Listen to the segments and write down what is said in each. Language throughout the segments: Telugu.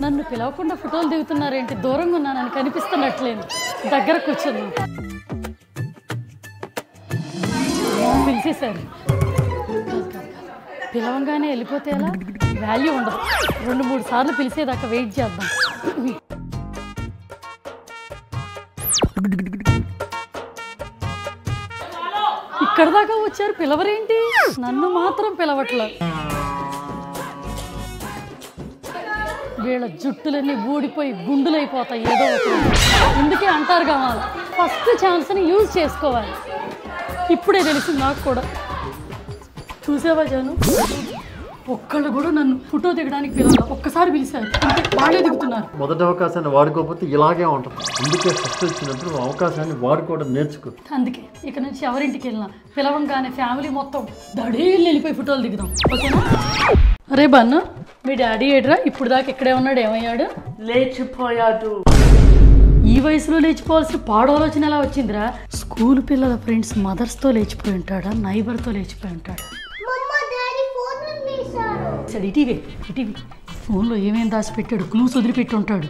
నన్ను పిలవకుండా ఫోటోలు దిగుతున్నారేంటి? దూరంగా ఉన్నానని కనిపిస్తున్నట్లేదు. దగ్గర కూర్చున్నాను. పిలిచేశారు. పిలవంగానే వెళ్ళిపోతే ఎలా? వాల్యూ ఉండదు. 2-3 సార్లు పిలిచేదాకా వెయిట్ చేద్దాం. ఇక్కడ దాకా వచ్చారు, పిలవరేంటి? నన్ను మాత్రం పిలవట్లేదు. వీళ్ళ జుట్టులన్నీ ఊడిపోయి గుండులైపోతాయి ఏదో ఒకటి. అందుకే అంటారు కావాలి, ఫస్ట్ ఛాన్స్ని యూజ్ చేసుకోవాలి. ఇప్పుడే తెలిసింది నాకు కూడా. చూసావా జాను, ఒక్కళ్ళు కూడా నన్ను ఫోటో దిగడానికి పిలవాలి. ఒక్కసారి పిలిచారు, వాళ్ళే దిగుతున్నారు. మొదటి అవకాశాన్ని వాడుకోకపోతే ఇలాగే ఉంటుంది. అందుకే ఫస్ట్ వచ్చినప్పుడు అవకాశాన్ని వాడుకోవడం నేర్చుకో. అందుకే ఇక నుంచి ఎవరింటికి వెళ్ళినా పిలవంగానే ఫ్యామిలీ మొత్తం దడేళ్ళు వెళ్ళిపోయి ఫోటోలు దిగుదాం, ఓకేనా? అరే బన్ను, మీ డాడీ ఏడ్రా? ఇప్పుడు దాకా ఇక్కడే ఉన్నాడు, ఏమయ్యాడు? లేచిపోయాడు. ఈ వయసులో లేచిపోవాల్సిన పాడోలోచన ఎలా వచ్చిందిరా? స్కూల్ పిల్లల ఫ్రెండ్స్ మదర్స్తో లేచిపోయి ఉంటాడా, నైబర్తో లేచిపోయి ఉంటాడా? ఇటీవీ ఫోన్లో ఏమేం దాచిపెట్టాడు, క్లూస్ వదిలిపెట్టి ఉంటాడు.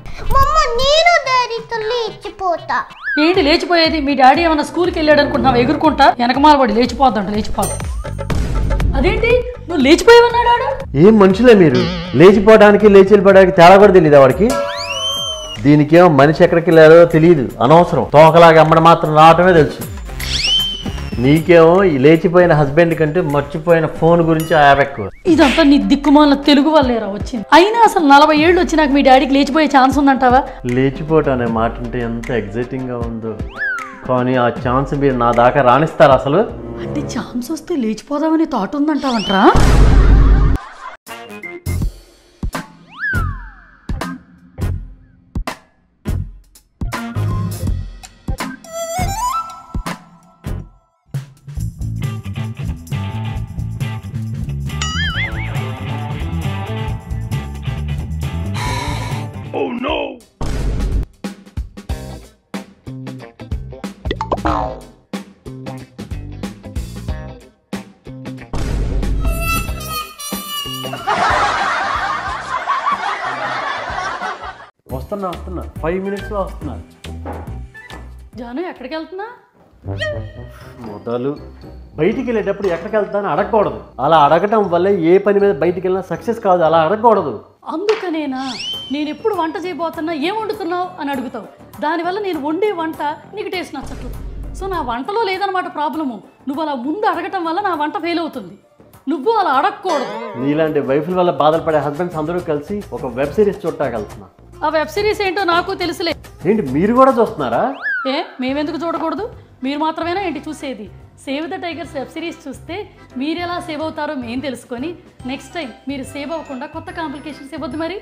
ఏంటి లేచిపోయేది? మీ డాడీ ఏమన్నా స్కూల్కి వెళ్ళాడు అనుకుంటున్నావు? ఎగురుకుంటా వెనకమాల పడి లేచిపోద్దంట. లేచిపోద్దు. అదేంటి నువ్వు లేచిపోయావన్నాడు? ఏం మనుషులే మీరు? లేచిపోవడానికి లేచి వెళ్ళిపోవడానికి తేడా కూడా తెలియదు వాడికి. దీనికేమో మనిషి ఎక్కడికి వెళ్ళారో తెలియదు, అనవసరం. తోకలాగా అమ్మడం మాత్రం రావటమే తెలుసు. నీకేమో ఈ లేచిపోయిన హస్బెండ్ కంటే మర్చిపోయిన ఫోన్ గురించి ఆపెక్కువ. ఇదంతా నీ దిక్కుమాల తెలుగు వల్లేరా వచ్చింది. అయినా అసలు 40 ఏళ్ళు వచ్చి నాకు మీ డాడీకి లేచిపోయే ఛాన్స్ ఉందంటావా? లేచిపోవటం అనే మాట అంటే ఎంత ఎగ్జైటింగ్గా ఉందో, కానీ ఆ ఛాన్స్ మీరు నా దాకా రాణిస్తారు అసలు? అంటే ఛాన్స్ వస్తే లేచిపోదామని థాట్ ఉందంటావంటరా? Oh no! వస్తున్నా 5 minutesలో వస్తున్నా. జాను ఎక్కడికి వెళ్తున్నా? మొదలు బయటికి వెళ్ళేటప్పుడు ఎక్కడికి వెళ్తానని అడగకూడదు. అలా అడగటం వల్ల ఏ పని మీద బయటికి వెళ్ళినా సక్సెస్ కాదు. అలా అడగకూడదు. అందుకనేనా నేను ఎప్పుడు వంట చేయబోతున్నా ఏం వండుతున్నావు అని అడుగుతావు. దానివల్ల నేను వండే వంట నీకు టేస్ట్ నచ్చట్లేదు. సో నా వంటలో లేదనమాట ప్రాబ్లము. నువ్వు అలా ముందు అడగటం వల్ల నా వంట ఫెయిల్ అవుతుంది. నువ్వు అలా అడగకూడదు. నీలాంటి వైఫ్ల వల్ల బాధపడే హస్బెండ్స్ అందరూ కలిసి ఒక వెబ్ సిరీస్ చూడటానికి వెళ్తున్నా. ఆ వెబ్ సిరీస్ ఏంటో నాకు తెలుసులే. ఏంటి మీరు కూడా చూస్తున్నారా? మేమెందుకు చూడకూడదు? మీరు మాత్రమేనా ఏంటి చూసేది? Save the tigers web series చూస్తే మీరు ఎలా సేవ్ అవుతారో మేము తెలుసుకొని నెక్స్ట్ టైం మీరు సేవ్ అవ్వకుండా కొత్త కాంప్లికేషన్స్ ఇవ్వద్దు మరి.